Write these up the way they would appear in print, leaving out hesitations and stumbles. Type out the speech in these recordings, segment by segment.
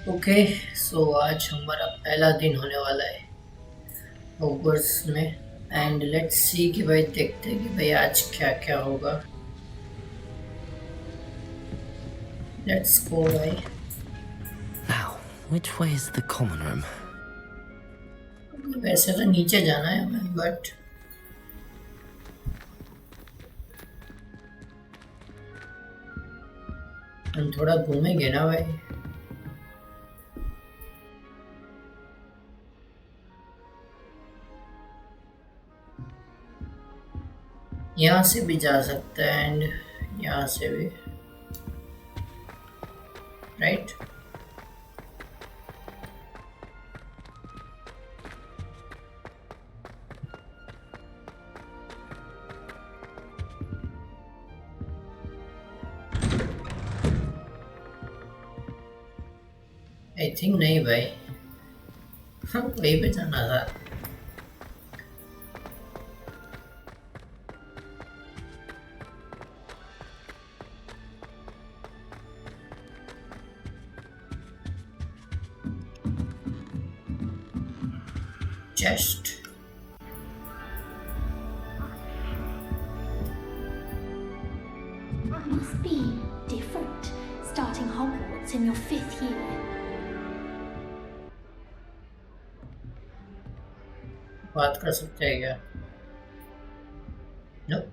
Okay so आज हमारा पहला दिन होने वाला है हॉगवर्ट्स में एंड लेट्स सी कि भाई देखते हैं कि भाई आज क्या क्या होगा। लेट्स गो भाई। Now, which way is the common room? वैसे तो नीचे जाना है हमें बट हम थोड़ा घूमेंगे ना भाई। यहाँ से भी जा सकते हैं एंड यहाँ से भी राइट। आई थिंक नहीं भाई वहीं पे जाना था। Chest. Must be different starting Hogwarts in your 5th year. बात कर सकते हैं क्या? No.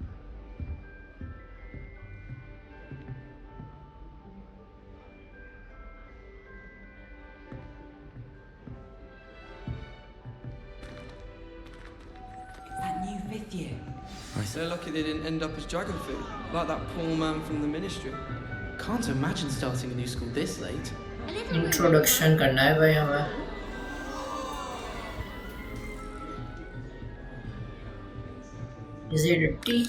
They're lucky they didn't end up as dragon food, like that poor man from the ministry. Can't imagine starting a new school this late. Introduction करना है भाई हमें। Is it a tea?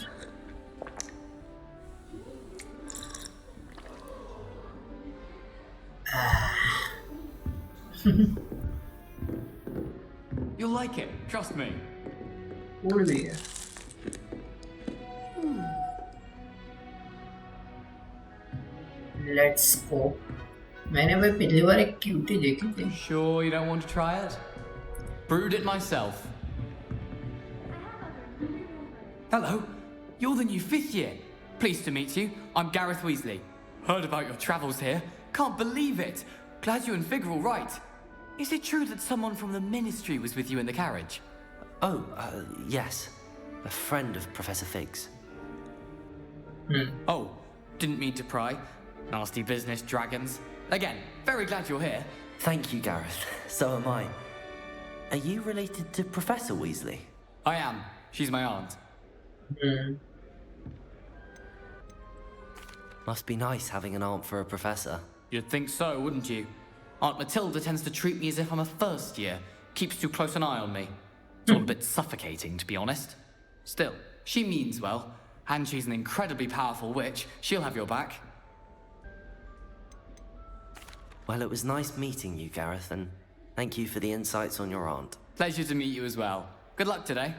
You'll like it, trust me. Cool भी है। Let's go. मैंने भाई पिछली बार एक क्यूटी देखी थी। Sure you don't want to try it? Brewed it myself. Hello, you're the new 5th year. Pleased to meet you. I'm Gareth Weasley. Heard about your travels here. Can't believe it. Glad you and Fig are all right. Is it true that someone from the ministry was with you in the carriage? Oh, yes. A friend of Professor Fig's. Oh, didn't mean to pry. Nasty business, dragons. Again, very glad you're here. Thank you, Gareth. So am I. Are you related to Professor Weasley? I am. She's my aunt. Must be nice having an aunt for a professor. You'd think so, wouldn't you? Aunt Matilda tends to treat me as if I'm a first year. Keeps too close an eye on me. It's all a bit suffocating, to be honest. Still, she means well. And she's an incredibly powerful witch. She'll have your back. Well, it was nice meeting you, Gareth, and thank you for the insights on your aunt. Pleasure to meet you as well. Good luck today.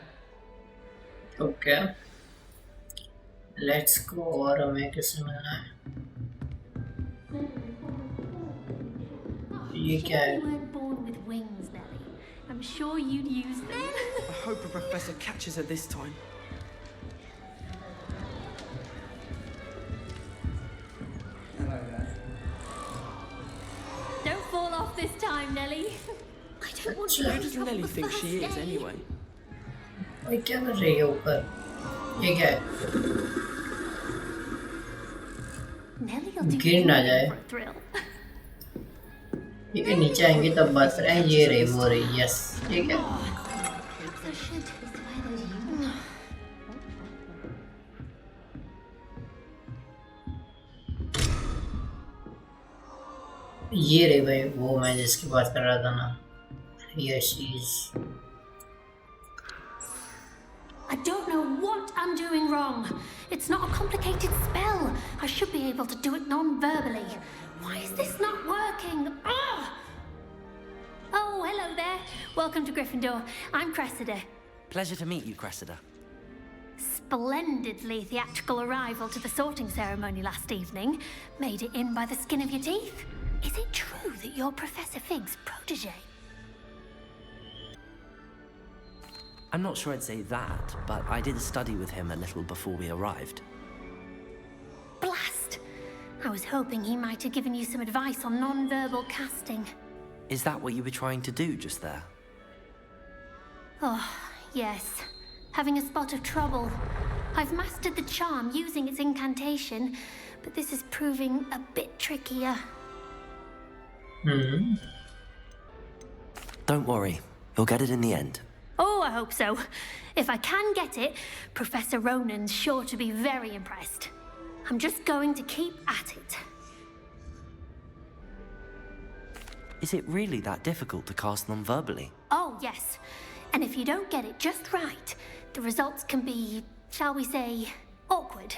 Okay. Let's go और हमें किससे मिलना है? ये क्या है? You weren't born with wings, Nelly. I'm sure you'd use them. I hope a professor catches her this time. Hello there. Don't fall off this time, Nelly. I don't want to Who wake does up Nelly the think she first is, day. anyway? भाई क्या कर रही है ऊपर? ये क्या है? Nelly will do गिर ना जाए। anything for a thrill. ठीक है नीचे आएंगे तब बात करें। ये रही वो रही यस ठीक है। So should as well as you. ये रही भाई वो मैं जिसकी बात कर रहा था ना। Yes I don't know what I'm doing wrong. It's not a complicated spell. I should be able to do it non-verbally. Why is this not working? Ugh! Oh, hello there. Welcome to Gryffindor. I'm Cressida. Pleasure to meet you, Cressida. Splendidly theatrical arrival to the sorting ceremony last evening. Made it in by the skin of your teeth. Is it true that you're Professor Fig's protege? I'm not sure I'd say that, but I did study with him a little before we arrived. Blast! I was hoping he might have given you some advice on non-verbal casting. Is that what you were trying to do just there? Oh, yes. Having a spot of trouble. I've mastered the charm using its incantation, but this is proving a bit trickier. Don't worry, you'll get it in the end. Oh, I hope so. If I can get it, Professor Ronan's sure to be very impressed. I'm just going to keep at it. Is it really that difficult to cast non-verbally? Oh, yes. And if you don't get it just right, the results can be, shall we say, awkward.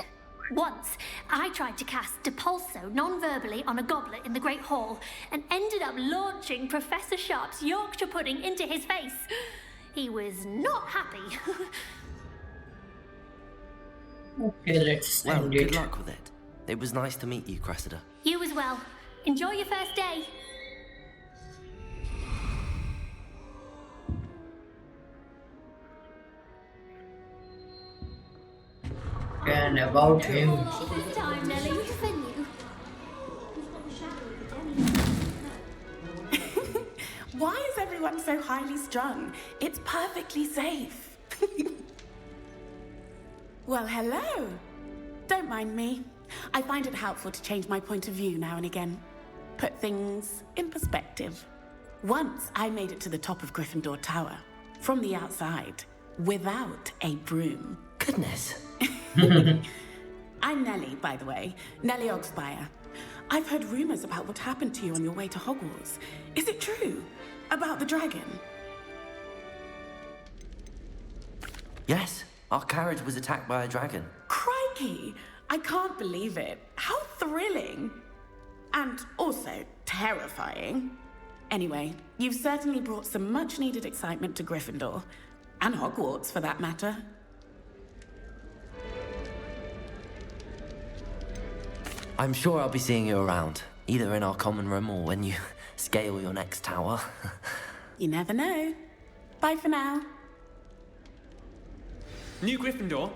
Once, I tried to cast Depulso non-verbally on a goblet in the Great Hall and ended up launching Professor Sharp's Yorkshire pudding into his face. He was not happy. Okay, let's Well, end good it. luck with it. It was nice to meet you, Cressida. You as well. Enjoy your first day. And about him. This time, Nelly, than you. Why is everyone so highly strung? It's perfectly safe. Well, hello. Don't mind me. I find it helpful to change my point of view now and again. Put things in perspective. Once I made it to the top of Gryffindor Tower, from the outside, without a broom. Goodness. I'm Nellie, by the way. Nellie Ogspire. I've heard rumors about what happened to you on your way to Hogwarts. Is it true? About the dragon? Yes, our carriage was attacked by a dragon. Crikey! I can't believe it. How thrilling! And also terrifying. Anyway, you've certainly brought some much-needed excitement to Gryffindor. And Hogwarts, for that matter. I'm sure I'll be seeing you around, either in our common room or when you scale your next tower. You never know. Bye for now. New Gryffindor.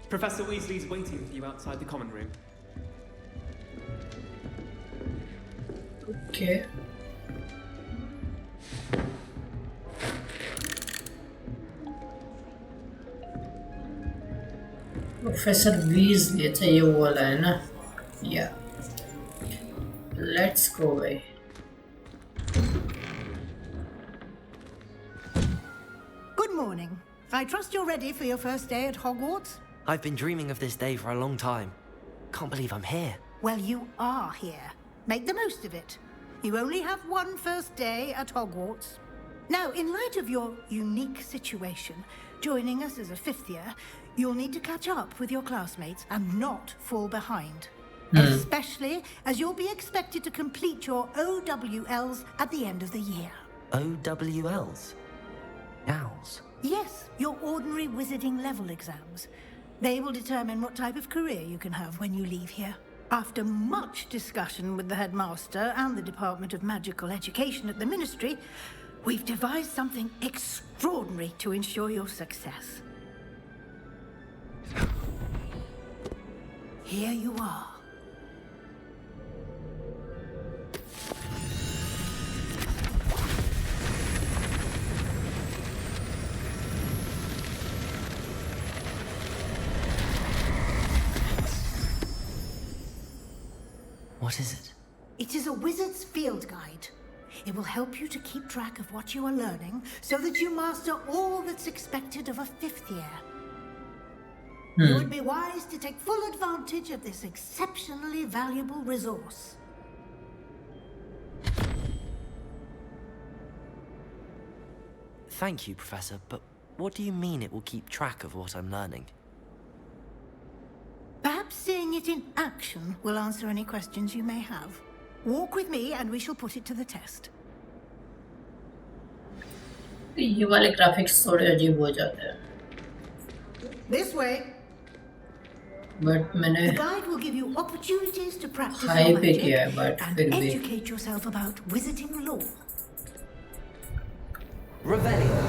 Professor Weasley's waiting for you outside the common room. Okay. Professor Weasley अच्छा ये वो वाला है ना या let's go भाई Good morning. I trust you're ready for your first day at Hogwarts? I've been dreaming of this day for a long time. Can't believe I'm here. Well, you are here. Make the most of it. You only have one first day at Hogwarts. Now, in light of your unique situation, joining us as a fifth year, you'll need to catch up with your classmates and not fall behind. Especially as you'll be expected to complete your OWLs at the end of the year. OWLs? Owls? Yes, your ordinary wizarding level exams. They will determine what type of career you can have when you leave here. After much discussion with the headmaster and the Department of Magical Education at the Ministry, we've devised something extraordinary to ensure your success. Here you are. What is it? It is a wizard's field guide. It will help you to keep track of what you are learning so that you master all that's expected of a fifth year. It would be wise to take full advantage of this exceptionally valuable resource. Thank you, Professor, but what do you mean it will keep track of what I'm learning? Perhaps seeing it in action will answer any questions you may have. Walk with me and we shall put it to the test. ये वाले graphics थोड़े अजीब हो जाते हैं This way. But मैंने The guide will give you opportunities to practice high your पे किया है, magic बट and फिर भी educate yourself about wizarding lore. Revelio.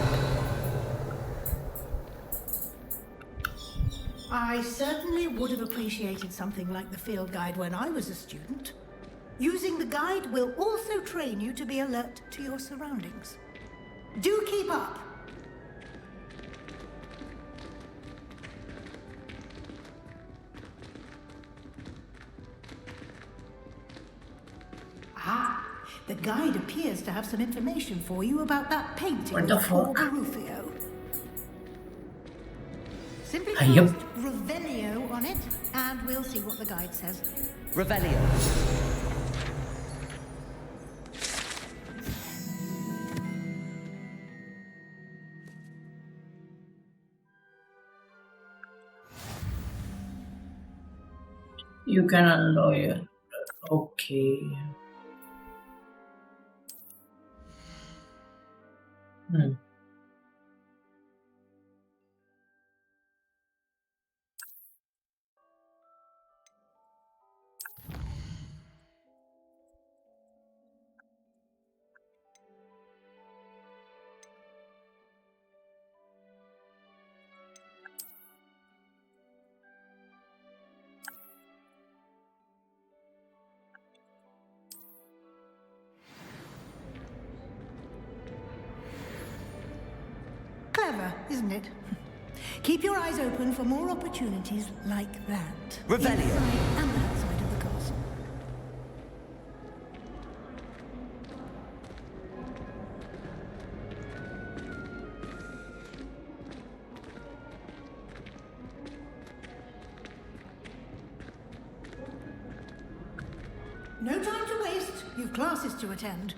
I certainly would have appreciated something like the field guide when I was a student. Using the guide will also train you to be alert to your surroundings. Do keep up! Ah, the guide appears to have some information for you about that painting What the of poor fuck? Barufio. Simply Yep. cast Revelio on it, and we'll see what the guide says. Revelio. You can unlock it. Okay. Clever, isn't it? Keep your eyes open for more opportunities like that. Revelio. Inside and outside of the castle. No time to waste. You've classes to attend.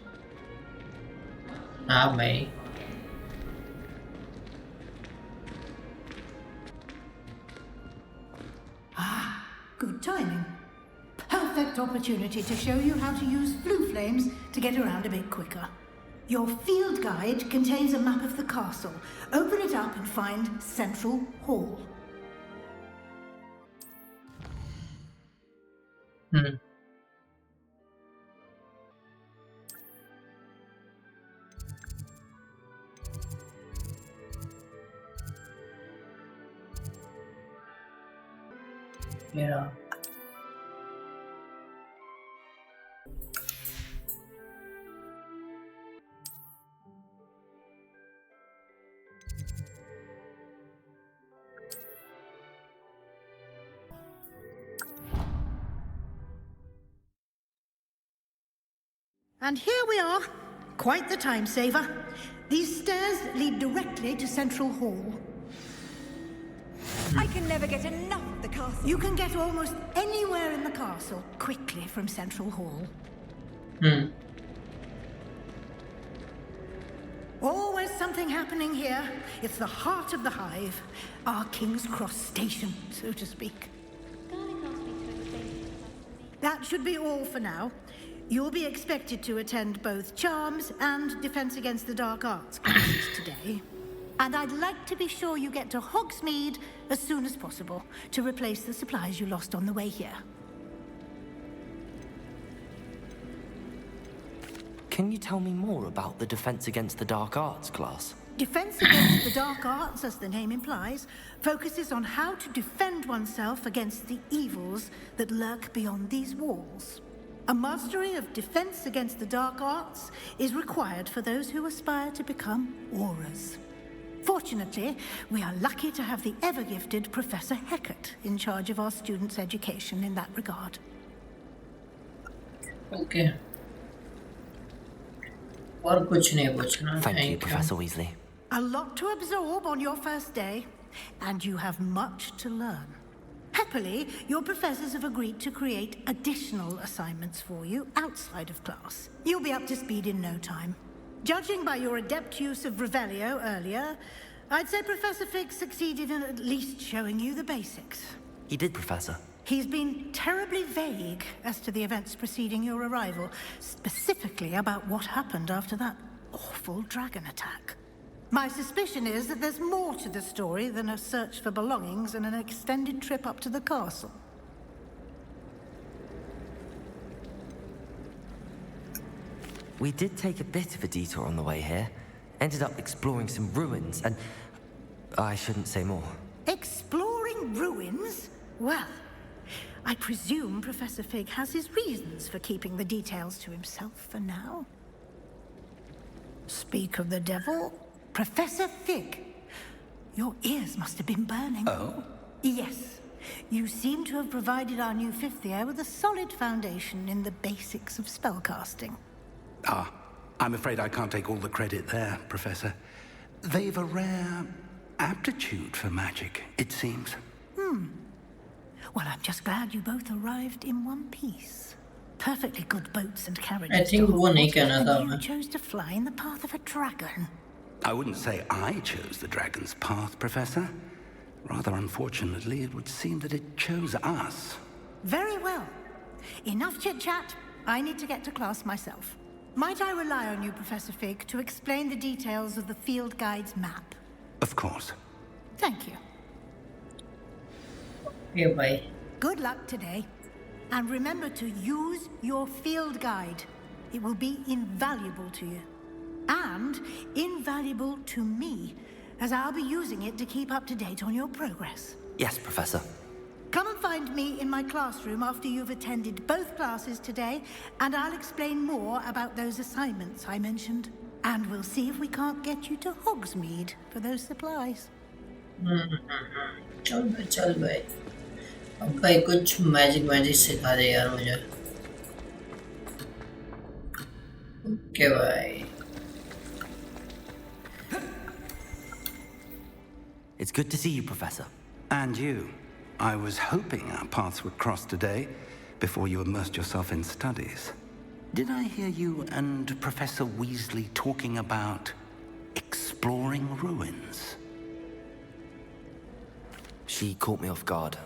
हाँ भाई. Good timing. Perfect opportunity to show you how to use flue flames to get around a bit quicker. Your field guide contains a map of the castle. Open it up and find Central Hall. Yeah. And here we are. Quite the time saver. These stairs lead directly to Central Hall. I can never get enough of the castle. You can get almost anywhere in the castle quickly from Central Hall. Always something happening here. It's the heart of the hive. Our King's Cross station, so to speak. That should be all for now. You'll be expected to attend both Charms and Defense Against the Dark Arts classes today. And I'd like to be sure you get to Hogsmeade as soon as possible to replace the supplies you lost on the way here. Can you tell me more about the Defense Against the Dark Arts class? Defense Against the Dark Arts, as the name implies, focuses on how to defend oneself against the evils that lurk beyond these walls. A mastery of Defense Against the Dark Arts is required for those who aspire to become Aurors. Fortunately, we are lucky to have the ever-gifted Professor Heckert in charge of our students' education in that regard. Okay. और कुछ नहीं पूछना. Thank you, Professor Weasley. A lot to absorb on your first day, and you have much to learn. Happily, your professors have agreed to create additional assignments for you outside of class. You'll be up to speed in no time. Judging by your adept use of Revelio earlier, I'd say Professor Fig succeeded in at least showing you the basics. He did, Professor. He's been terribly vague as to the events preceding your arrival, specifically about what happened after that awful dragon attack. My suspicion is that there's more to the story than a search for belongings and an extended trip up to the castle. We did take a bit of a detour on the way here. Ended up exploring some ruins, and I shouldn't say more. Exploring ruins? Well, I presume Professor Fig has his reasons for keeping the details to himself for now. Speak of the devil, Professor Fig. Your ears must have been burning. Oh? Yes. You seem to have provided our new fifth year with a solid foundation in the basics of spellcasting. Ah, I'm afraid I can't take all the credit there, Professor. They've a rare aptitude for magic, it seems. Well, I'm just glad you both arrived in one piece. Perfectly good boats and carriages. I think वो नहीं कहना था and you मैं. chose to fly in the path of a dragon. I wouldn't say I chose the dragon's path, Professor. Rather unfortunately, it would seem that it chose us. Very well. Enough chit-chat. I need to get to class myself. Might I rely on you, Professor Fig, to explain the details of the field guide's map? Of course. Thank you. Okay, bye. Good luck today. And remember to use your field guide. It will be invaluable to you. And invaluable to me, as I'll be using it to keep up to date on your progress. Yes, Professor. Come and find me in my classroom after you've attended both classes today, and I'll explain more about those assignments I mentioned. And we'll see if we can't get you to Hogsmeade for those supplies. चल भाई. अब भाई कुछ magic सिखा दे यार मुझे. Okay भाई. It's good to see you, Professor. And you. I was hoping our paths would cross today, before you immersed yourself in studies. Did I hear you and Professor Weasley talking about exploring ruins? She caught me off guard.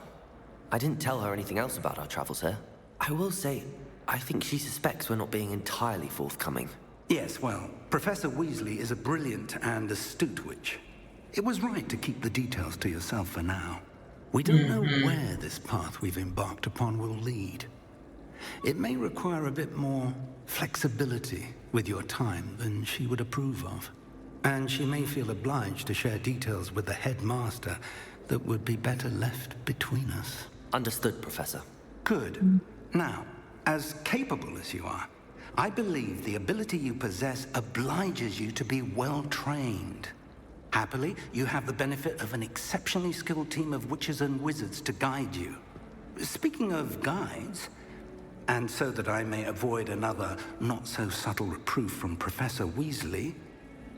I didn't tell her anything else about our travels here. I will say, I think she suspects we're not being entirely forthcoming. Yes, well, Professor Weasley is a brilliant and astute witch. It was right to keep the details to yourself for now. We don't know where this path we've embarked upon will lead. It may require a bit more flexibility with your time than she would approve of. And she may feel obliged to share details with the headmaster that would be better left between us. Understood, Professor. Good. Now, as capable as you are, I believe the ability you possess obliges you to be well-trained. Happily, you have the benefit of an exceptionally skilled team of witches and wizards to guide you. Speaking of guides, and so that I may avoid another not-so-subtle reproof from Professor Weasley,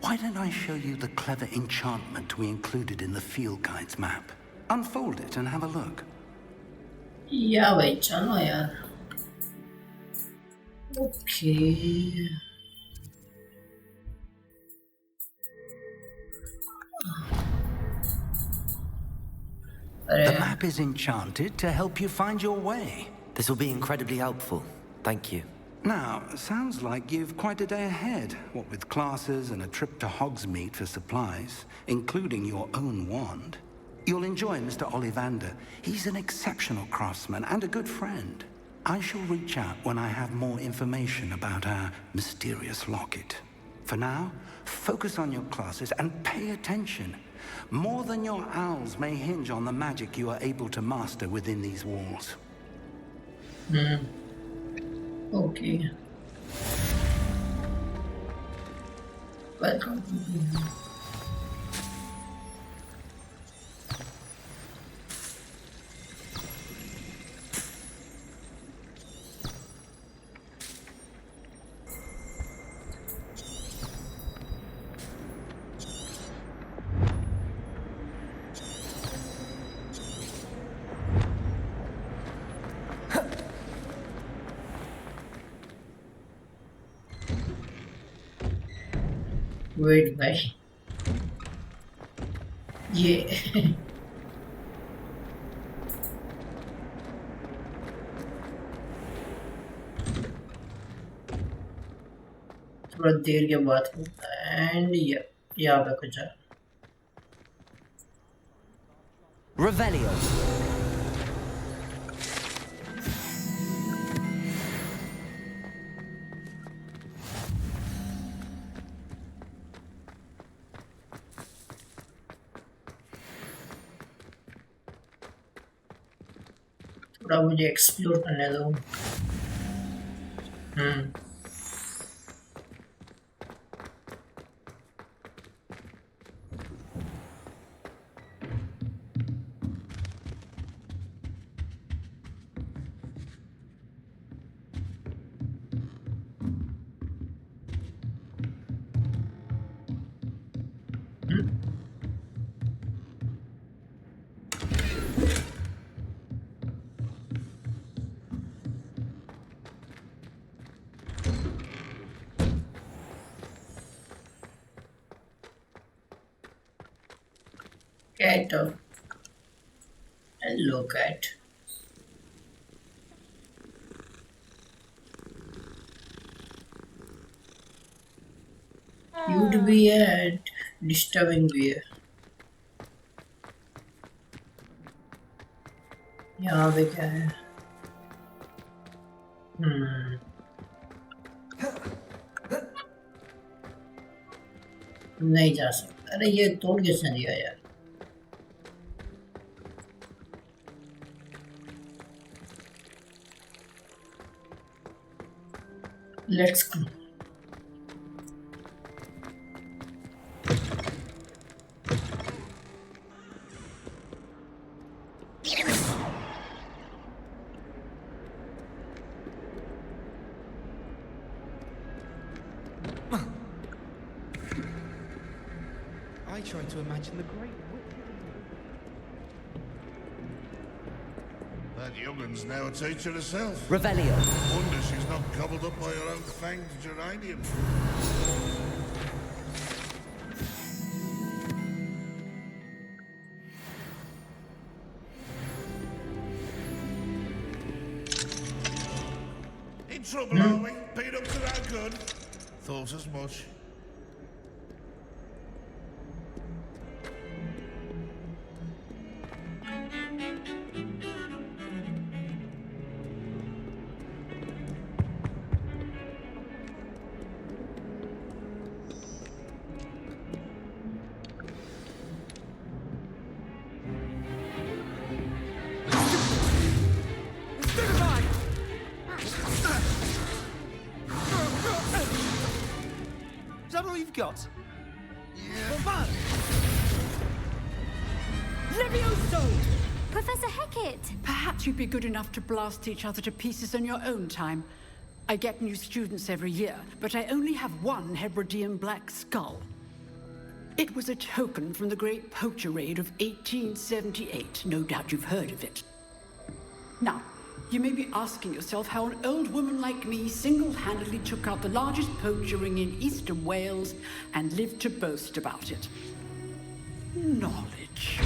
why don't I show you the clever enchantment we included in the field guide's map? Unfold it and have a look. या भाई चलो यार. Okay. The map is enchanted to help you find your way. This will be incredibly helpful. Thank you. Now, sounds like you've quite a day ahead, what with classes and a trip to Hogsmeade for supplies, including your own wand. You'll enjoy Mr. Ollivander. He's an exceptional craftsman and a good friend. I shall reach out when I have more information about our mysterious locket. For now, focus on your classes and pay attention. More than your owls may hinge on the magic you are able to master within these walls. Okay. Welcome. Wait, भाई ये थोड़ा देर के बाद होता है and ये यहाँ पे कुछ है। Revelio. थोड़ा मुझे एक्सप्लोर करने दो। Cat. Hello, cat. Cute भी है, डिस्टर्बिंग भी है। यहाँ पे क्या है? नहीं जा सकता। अरे ये तोड़ किसने दिया यार? Let's go. I try to imagine the great That youngun's now a teacher herself. Revelio. Wonder she's not gobbled up by her own fanged geranium. In trouble, are we? Beat up to that good? Thought as much. Got? Yeah. Levioso! Professor Hecat! Perhaps you'd be good enough to blast each other to pieces on your own time. I get new students every year, but I only have one Hebridean black skull. It was a token from the Great Poacher Raid of 1878. No doubt you've heard of it. Now, you may be asking yourself how an old woman like me single-handedly took out the largest poacher ring in eastern Wales and lived to boast about it. Knowledge.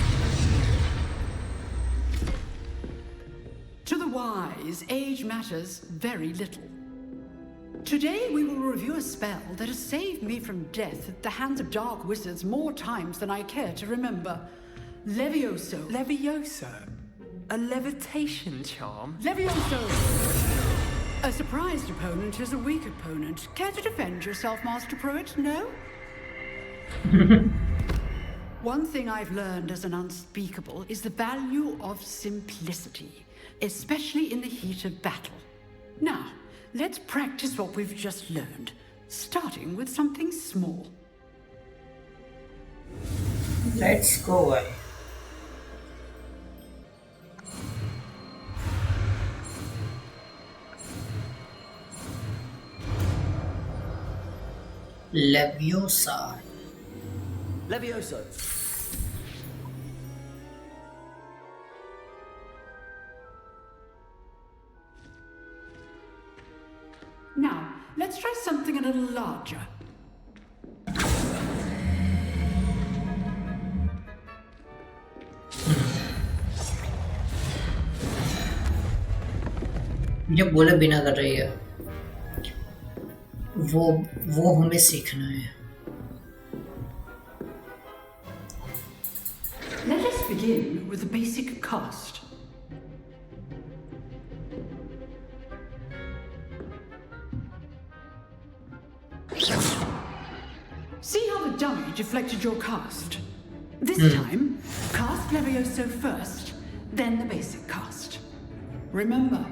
To the wise, age matters very little. Today we will review a spell that has saved me from death at the hands of dark wizards more times than I care to remember. Levioso. Levioso? A levitation charm? Levioso! A surprised opponent is a weak opponent. Care to defend yourself, Master Pruitt? No? One thing I've learned as an unspeakable is the value of simplicity, especially in the heat of battle. Now, let's practice what we've just learned, starting with something small. Let's go. Leviosa. Levioso. Now, let's try something a little larger. ये बोले बिना कर रही है। वो हमें सीखना है। begin with the basic cast. See how the dummy deflected your cast? This time, cast Levioso first, then the basic cast. Remember,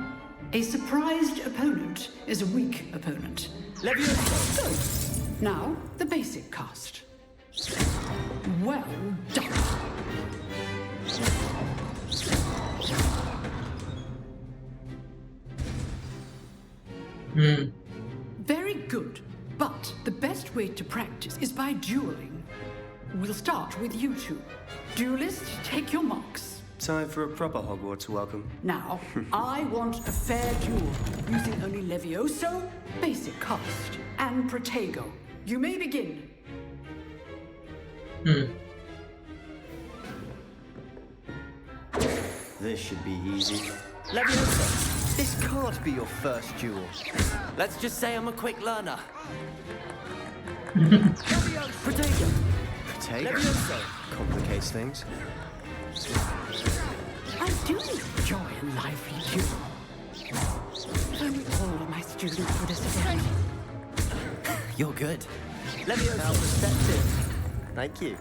a surprised opponent is a weak opponent. Levioso! Good. Now, the basic cast. Well done. Very good. But the best way to practice is by dueling. We'll start with you two. Duelist, take your marks. Time for a proper Hogwarts welcome. Now, I want a fair duel, using only Levioso, basic cast, and Protego. You may begin. This should be easy. Levioso, this can't be your first duel. Let's just say I'm a quick learner. Protego. Levioso. Complicates things. I do enjoy a lively duel. If only all of my students would assist. You're good. Levioso perspective. Thank you.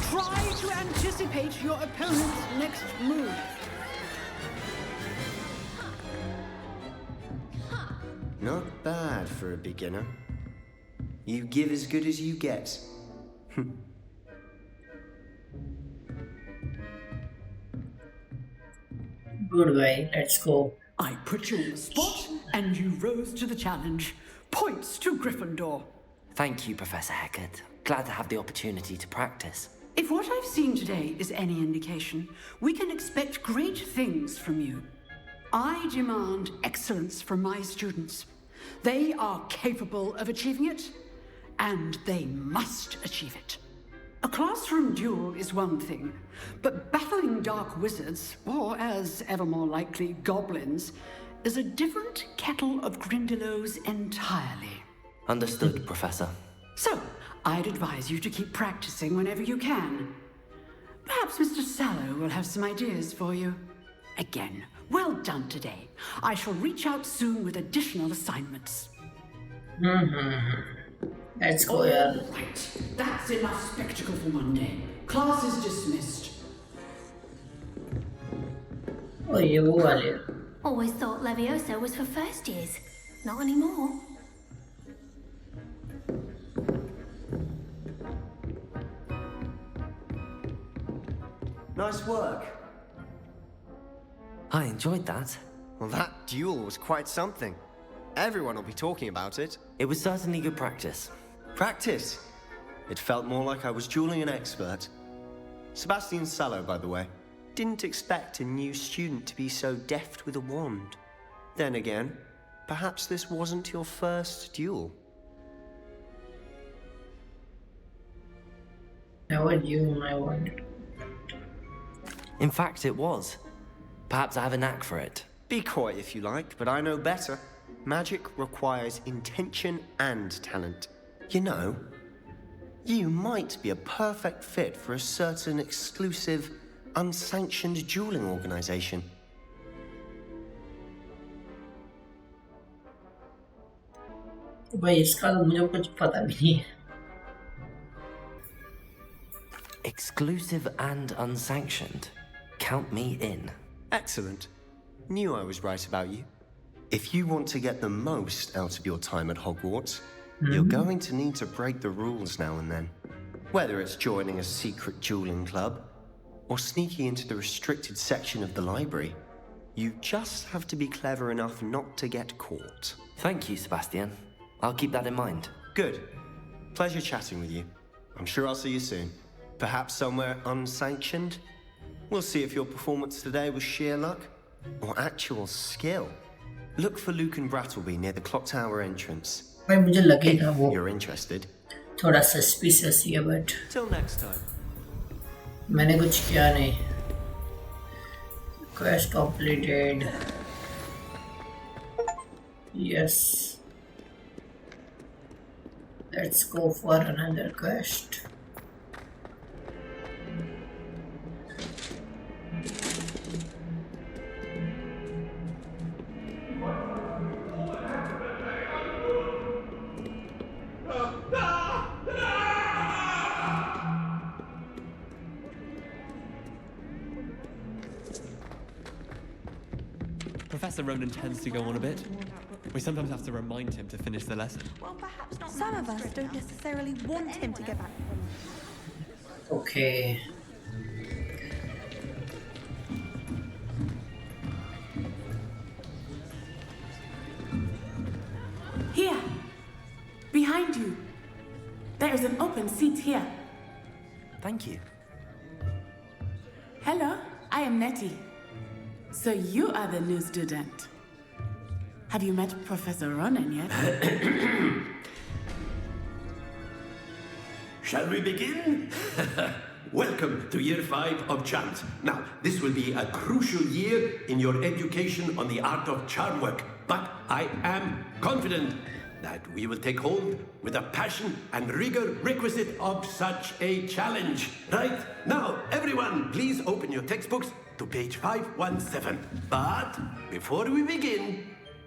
Try to anticipate your opponent's next move. Not bad for a beginner. You give as good as you get. Good guy, let's go. I put you on the spot, and you rose to the challenge. Points to Gryffindor. Thank you, Professor Hecat. Glad to have the opportunity to practice. If what I've seen today is any indication, we can expect great things from you. I demand excellence from my students. They are capable of achieving it, and they must achieve it. A classroom duel is one thing, but battling dark wizards, or as ever more likely, goblins, is a different kettle of Grindylows entirely. Understood, Professor. So, I'd advise you to keep practicing whenever you can. Perhaps Mr. Sallow will have some ideas for you. Again, well done today. I shall reach out soon with additional assignments. Let's go, yeah. Right, that's enough spectacle for Monday. Class is dismissed. Oh, ये वो वाले. Always thought Levioso was for first years. Not anymore. Nice work. I enjoyed that. Well, that duel was quite something. Everyone will be talking about it. It was certainly good practice. Practice? It felt more like I was dueling an expert. Sebastian Sallow, by the way. Didn't expect a new student to be so deft with a wand. Then again, perhaps this wasn't your first duel. Never knew my wand. In fact, it was. Perhaps I have a knack for it. Be coy if you like, but I know better. Magic requires intention and talent. You know, you might be a perfect fit for a certain exclusive, unsanctioned dueling organization. भाई इसका तो मुझे कुछ पता भी नहीं है. Exclusive and unsanctioned. Count me in. Excellent. Knew I was right about you. If you want to get the most out of your time at Hogwarts, you're going to need to break the rules now and then. Whether it's joining a secret dueling club, or sneaking into the restricted section of the library, you just have to be clever enough not to get caught. Thank you, Sebastian. I'll keep that in mind. Good. Pleasure chatting with you. I'm sure I'll see you soon. Perhaps somewhere unsanctioned? We'll see if your performance today was sheer luck or actual skill. Look for Luke and Brattleby near the clock tower entrance. भाई मुझे लगेगा वो You're interested. थोड़ा suspicious ही है but Till next time. मैंने कुछ किया नहीं. Quest completed. Yes. Let's go for another quest. Professor Ronan tends to go on a bit. We sometimes have to remind him to finish the lesson. Well, perhaps not. Some of us don't necessarily want him to get back. Okay. Here, behind you. There is an open seat here. Thank you. Hello, I am Nettie. So you are the new student. Have you met Professor Ronan yet? Shall we begin? Welcome to Year 5 of Charms. Now, this will be a crucial year in your education on the art of charm work, but I am confident that we will take hold with the passion and rigor requisite of such a challenge. Right? Now, everyone, please open your textbooks to page 517. But before we begin,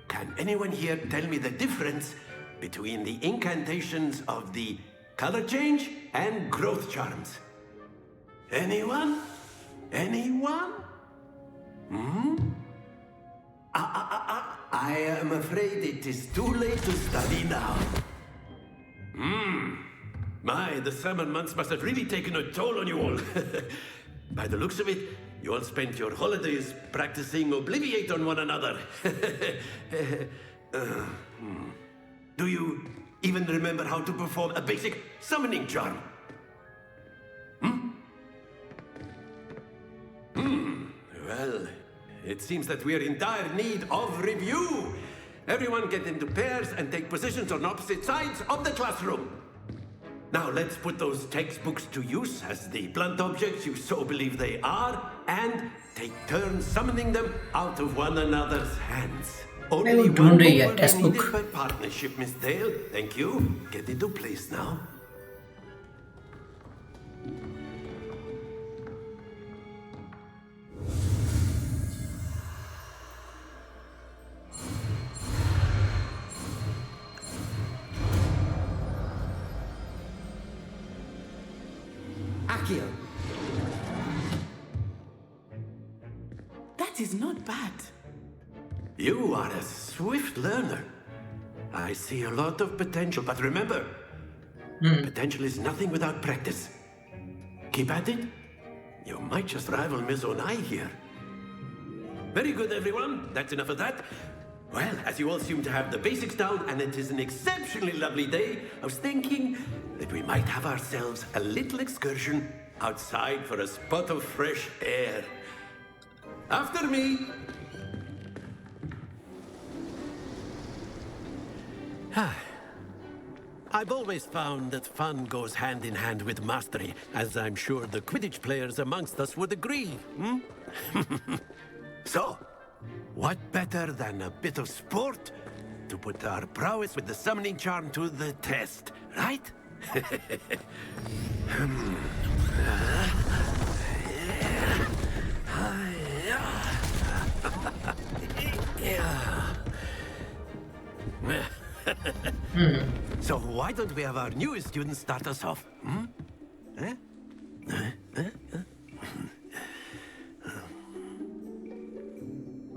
can anyone here tell me the difference between the incantations of the color change and growth charms? Anyone? Anyone? I am afraid it is too late to study now. My, the summer months must have really taken a toll on you all. By the looks of it, you all spent your holidays practicing Obliviate on one another. Do you even remember how to perform a basic summoning charm? Well, it seems that we are in dire need of review. Everyone get into pairs and take positions on opposite sides of the classroom. Now let's put those textbooks to use as the blunt objects you so believe they are, and take turns summoning them out of one another's hands. Only one more is needed by partnership, Miss Dale. Thank you. Get into place now. Akio. That is not bad. You are a swift learner. I see a lot of potential, but remember, potential is nothing without practice. Keep at it. You might just rival Miss Onai here. Very good, everyone. That's enough of that. Well, as you all seem to have the basics down, and it is an exceptionally lovely day, I was thinking that we might have ourselves a little excursion outside for a spot of fresh air. After me. I've always found that fun goes hand in hand with mastery, as I'm sure the Quidditch players amongst us would agree. So, what better than a bit of sport to put our prowess with the summoning charm to the test, right? So why don't we have our newest student start us off?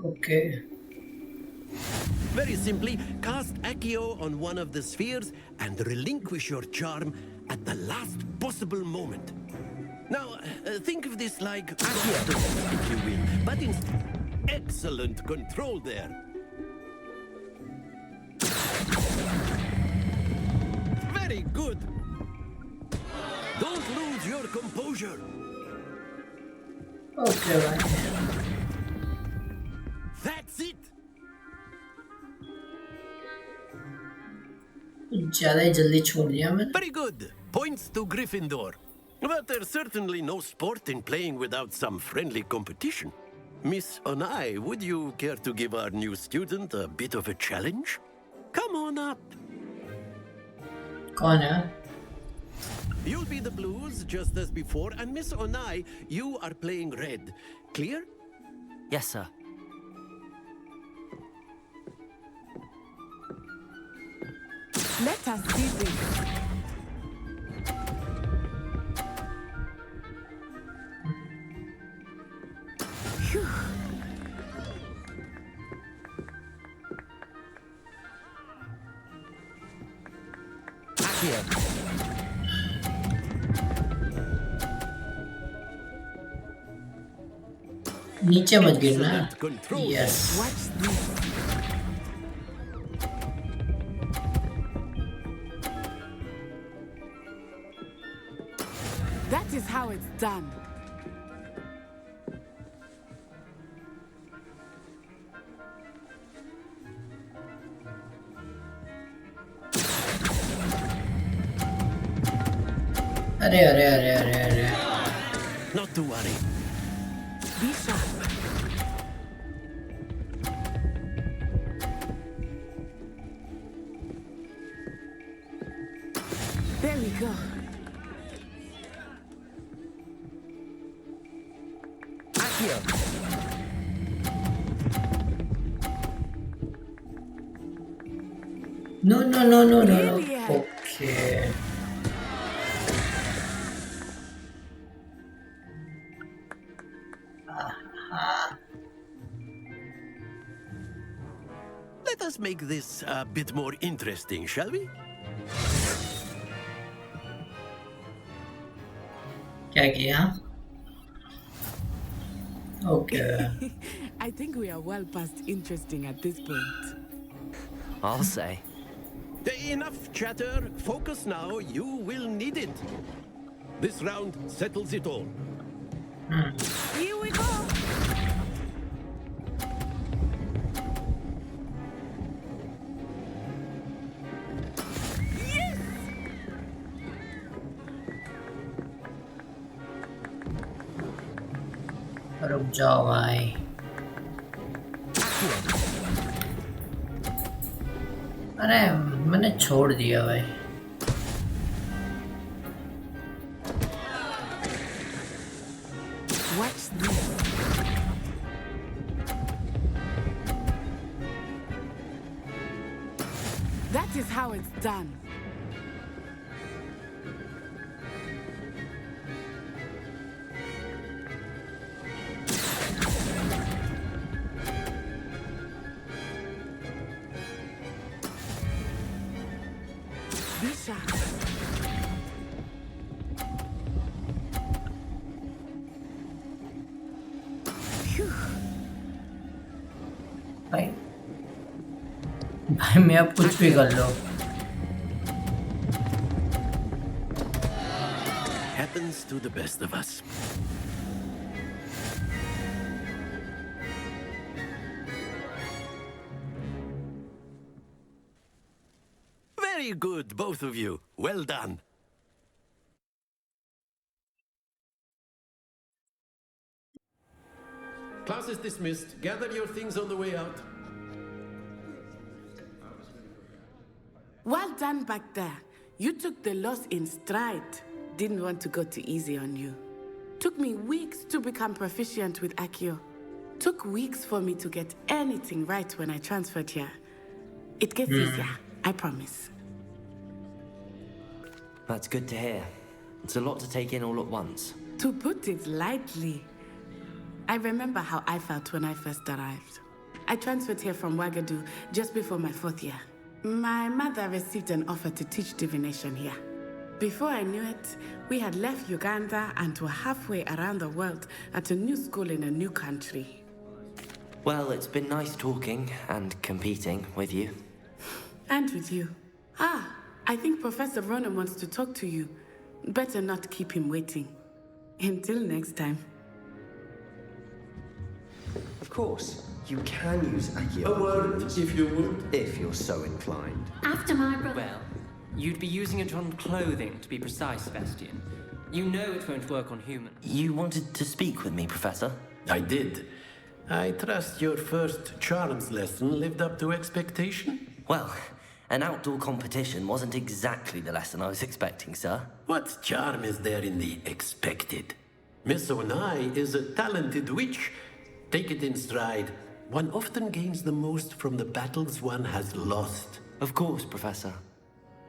Okay. Very simply, cast Accio on one of the spheres and relinquish your charm at the last possible moment. Now, think of this like Accio, if you will, but in excellent control there. Very good. Don't lose your composure. Okay, right. That's it. ज़्यादा ही जल्दी छोड़ दिया मैंने. Very good. Points to Gryffindor. But there's certainly no sport in playing without some friendly competition. Miss Onai, would you care to give our new student a bit of a challenge? Come on up. कौन है? You'll be the blues just as before, and Miss Onai, you are playing red. Clear? Yes, sir. Let us see this. नीचे मत गिरना। Yes. That is how it's done. अरे अरे अरे अरे अरे। Not to worry. Be sharp. There we go. No, no, no, no, no, no. Okay. Let us make this a bit more interesting, shall we? क्या किया? Okay. I think we are well past interesting at this point. I'll say. Enough chatter. Focus now. You will need it. This round settles it all. Here we go. रुक जाओ भाई। अरे मैंने छोड़ दिया भाई। Watch this. That is how it's done. Be sharp. भाई भाई मैं अब कुछ भी कर लो। Happens to the best of us. Very good, both of you. Well done. Class is dismissed. Gather your things on the way out. Well done back there. You took the loss in stride. Didn't want to go too easy on you. Took me weeks to become proficient with Accio. Took weeks for me to get anything right when I transferred here. It gets easier, I promise. That's good to hear. It's a lot to take in all at once. To put it lightly, I remember how I felt when I first arrived. I transferred here from Ouagadougou just before my 4th year. My mother received an offer to teach divination here. Before I knew it, we had left Uganda and were halfway around the world at a new school in a new country. Well, it's been nice talking and competing with you. And with you. Ah, I think Professor Ronan wants to talk to you. Better not keep him waiting. Until next time. Of course, you can use Accio. A word, if you would. If you're so inclined. After my brother. Well, you'd be using it on clothing, to be precise, Sebastian. You know it won't work on humans. You wanted to speak with me, Professor? I did. I trust your first charms lesson lived up to expectation? Well, an outdoor competition wasn't exactly the lesson I was expecting, sir. What charm is there in the expected? Miss Onai is a talented witch. Take it in stride. One often gains the most from the battles one has lost. Of course, Professor.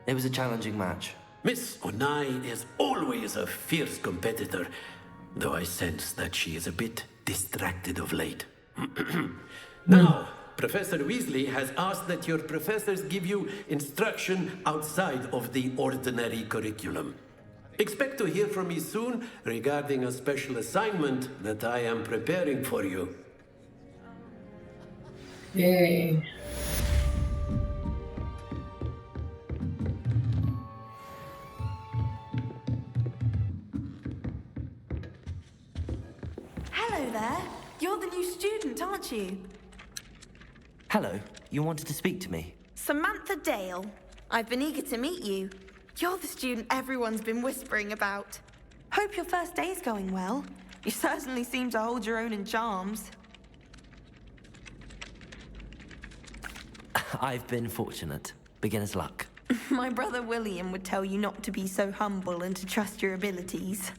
It was a challenging match. Miss Onai is always a fierce competitor, though I sense that she is a bit distracted of late. Now, Professor Weasley has asked that your professors give you instruction outside of the ordinary curriculum. Expect to hear from me soon regarding a special assignment that I am preparing for you. Yay. Hello there. You're the new student, aren't you? Hello, you wanted to speak to me? Samantha Dale. I've been eager to meet you. You're the student everyone's been whispering about. Hope your first day's going well. You certainly seem to hold your own in charms. I've been fortunate. Beginner's luck. My brother William would tell you not to be so humble and to trust your abilities.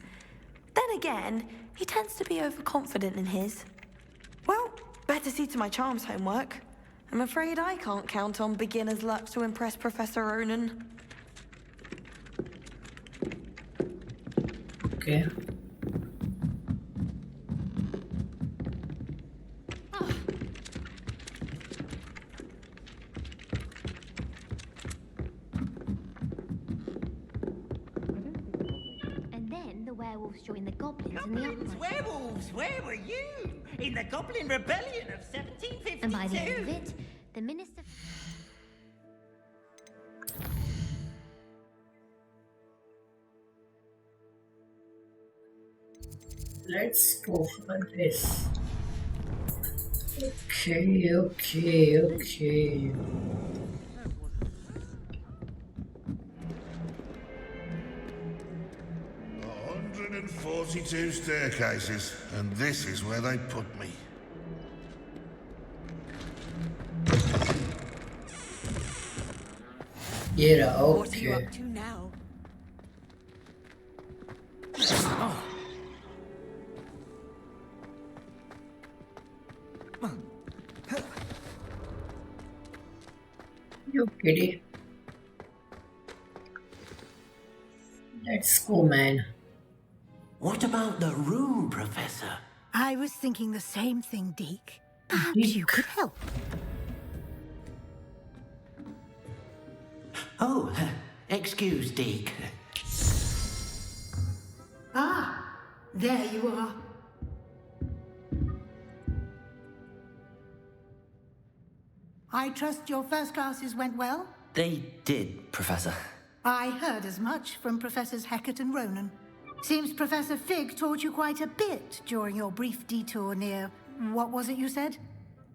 Then again, he tends to be overconfident in his. Well, better see to my charms homework. I'm afraid I can't count on beginner's luck to impress Professor Ronan. Okay. And then the werewolves joined the goblins in the uprising. Werewolves, where were you? In the Goblin Rebellion of 1752. And by the end of it, the minister... Let's go for this. Okay. 142 staircases, and this is where they put me. Yeah, okay. What are you up to now? You kitty. Let's go, man. What about the room, Professor? I was thinking the same thing, Deke. Perhaps you could help. Oh, excuse, Deke. Ah, there you are. I trust your first classes went well? They did, Professor. I heard as much from Professors Hecat and Ronan. Seems Professor Fig taught you quite a bit during your brief detour near... what was it you said?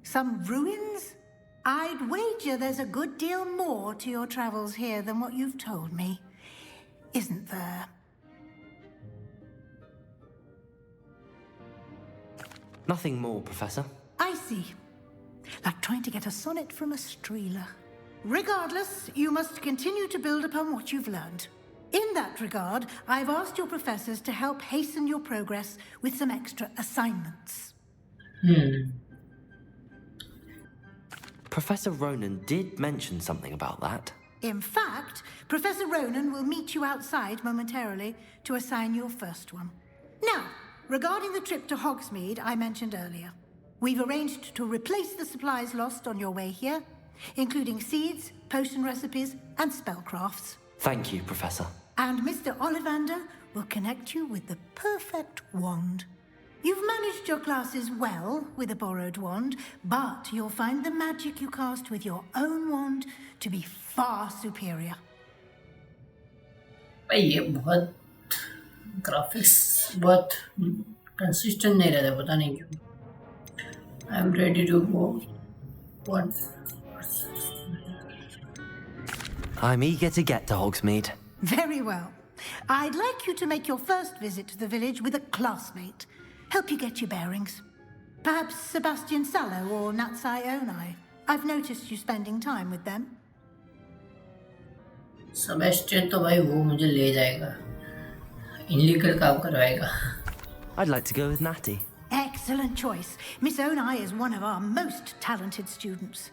Some ruins? I'd wager there's a good deal more to your travels here than what you've told me. Isn't there? Nothing more, Professor. I see. Like trying to get a sonnet from a streeler. Regardless, you must continue to build upon what you've learned. In that regard, I've asked your professors to help hasten your progress with some extra assignments. Professor Ronan did mention something about that. In fact, Professor Ronan will meet you outside momentarily to assign your first one. Now, regarding the trip to Hogsmeade I mentioned earlier, we've arranged to replace the supplies lost on your way here, including seeds, potion recipes, and spellcrafts. Thank you, Professor. And Mr. Ollivander will connect you with the perfect wand. You've managed your classes well with a borrowed wand, but you'll find the magic you cast with your own wand to be far superior. ये बहुत graphics बहुत consistent नहीं रहता, पता नहीं क्यों. I'm ready to go. What? I'm eager to get to Hogsmeade. Very well. I'd like you to make your first visit to the village with a classmate. Help you get your bearings. Perhaps Sebastian Sallow or Natsai Onai. I've noticed you spending time with them. Sebastian तो भाई वो मुझे ले जाएगा, illegal काम करवाएगा. I'd like to go with Natty. Excellent choice. Miss Onai is one of our most talented students.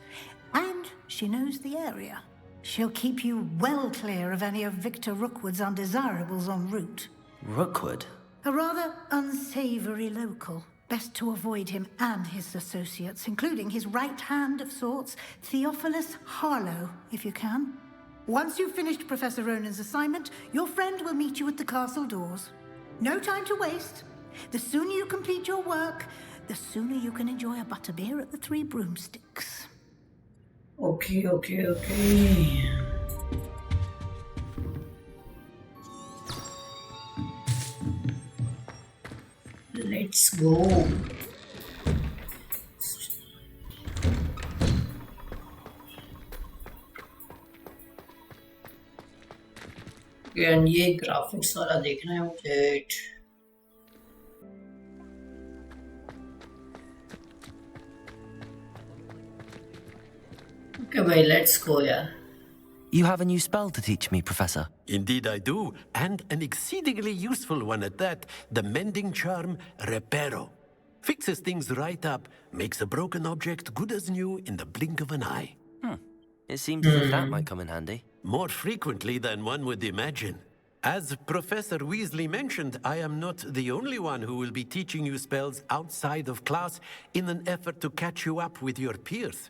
And she knows the area. She'll keep you well clear of any of Victor Rookwood's undesirables en route. Rookwood? A rather unsavory local, Best to avoid him and his associates, including his right hand of sorts, Theophilus Harlow, if you can. Once you've finished Professor Ronan's assignment, your friend will meet you at the castle doors. No time to waste. The sooner you complete your work, the sooner you can enjoy a butterbeer at the Three Broomsticks. Okay. Let's go. And ये graphics वाला देखना है मुझे. Okay, bhai, let's go, yeah. You have a new spell to teach me, Professor? Indeed I do, and an exceedingly useful one at that, the mending charm Reparo. Fixes things right up, makes a broken object good as new in the blink of an eye. It seems as if that might come in handy. More frequently than one would imagine. As Professor Weasley mentioned, I am not the only one who will be teaching you spells outside of class in an effort to catch you up with your peers.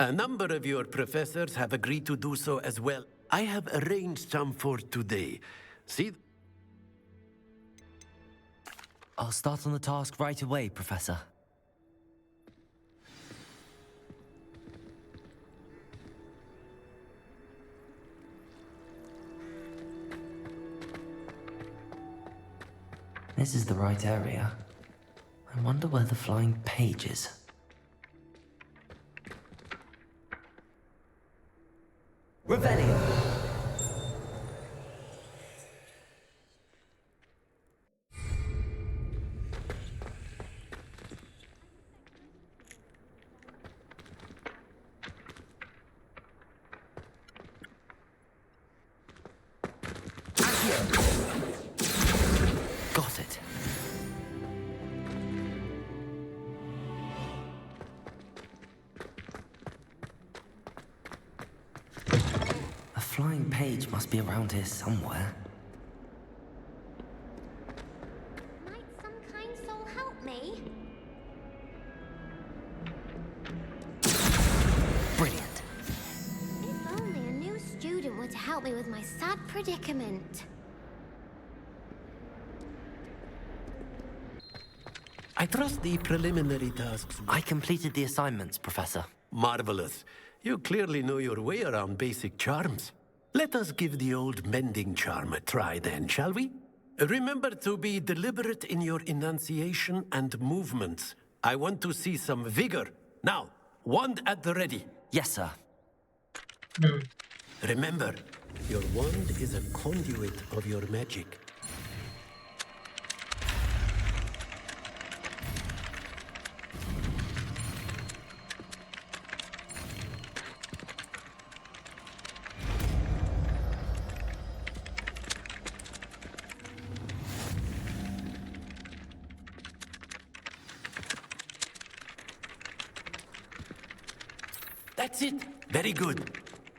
A number of your professors have agreed to do so as well. I have arranged some for today. See? I'll start on the task right away, Professor. This is the right area. I wonder where the flying page is. Revelio! Got it. A flying page must be around here somewhere. Might some kind soul help me? Brilliant. If only a new student were to help me with my sad predicament. I trust the preliminary tasks. I completed the assignments, Professor. Marvelous. You clearly know your way around basic charms. Let us give the old mending charm a try then, shall we? Remember to be deliberate in your enunciation and movements. I want to see some vigor. Now, wand at the ready. Yes, sir. Remember, your wand is a conduit of your magic. That's it. Very good.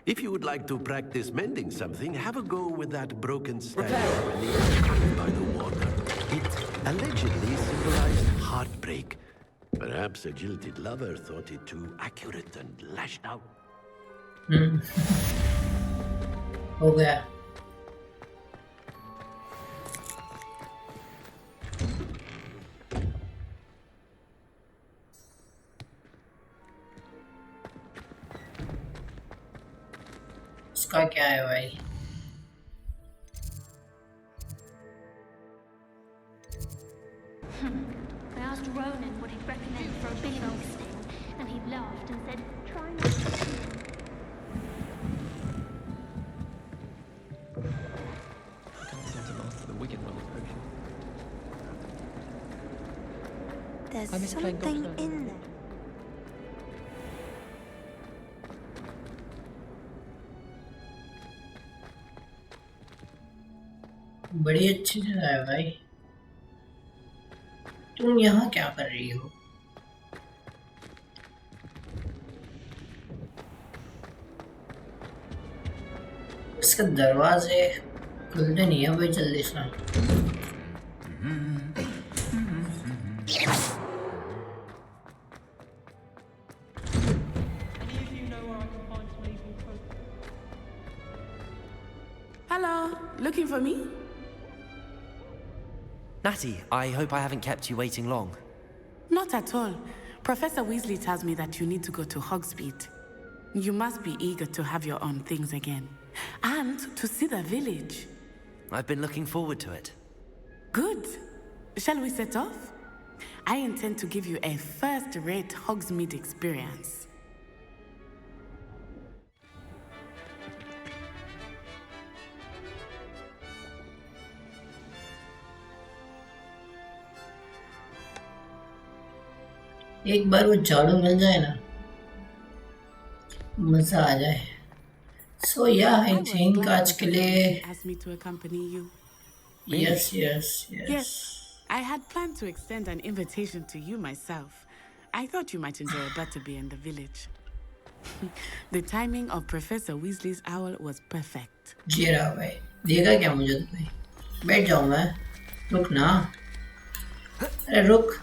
If you would like to practice mending something, have a go with that broken statue by the water. It allegedly symbolized heartbreak. Perhaps a jilted lover thought it too accurate and lashed out. हो गया. उसका क्या है भाई? I asked Ronan what he'd recommend for a big old sting, and he laughed and said, try not to. I can't seem to master the wicked one potion. There's I miss playing something golf. in there. बड़ी अच्छी जगह है भाई. तुम यहाँ क्या कर रही हो? इसके दरवाजे खुलते नहीं है भाई जल्दी से. looking for me? Natty, I hope I haven't kept you waiting long. Not at all. Professor Weasley tells me that you need to go to Hogsmeade. You must be eager to have your own things again. And to see the village. I've been looking forward to it. Good. Shall we set off? I intend to give you a first-rate Hogsmeade experience. एक बार वो झाड़ू मिल जाए ना मजा आ जाए. So yeah, I think आज के लिए Asked me to accompany you. Yes. I had planned to extend an invitation to you myself. I thought you might enjoy a butterbeer in the village. The timing of Professor Weasley's owl was perfect. जी रहा भाई. देगा क्या मुझे तो भाई. बैठ जाऊँ मैं. रुक ना. अरे रुक.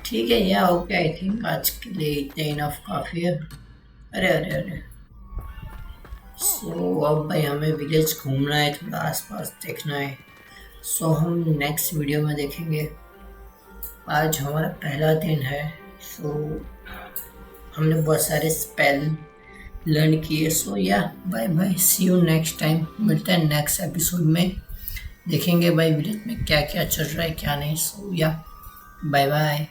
ठीक है या ओके. आई थिंक आज के लिए इतना इनफ काफ़ी है. अरे सो अब भाई हमें विलेज घूमना है, थोड़ा आसपास देखना है. सो हम नेक्स्ट वीडियो में देखेंगे. आज हमारा पहला दिन है. सो हमने बहुत सारे स्पेल लर्न किए. So yeah bye bye, see you next time. मिलते हैं नेक्स्ट एपिसोड में. देखेंगे भाई विलेज में क्या क्या चल रहा है क्या नहीं. सो या बाय बाय.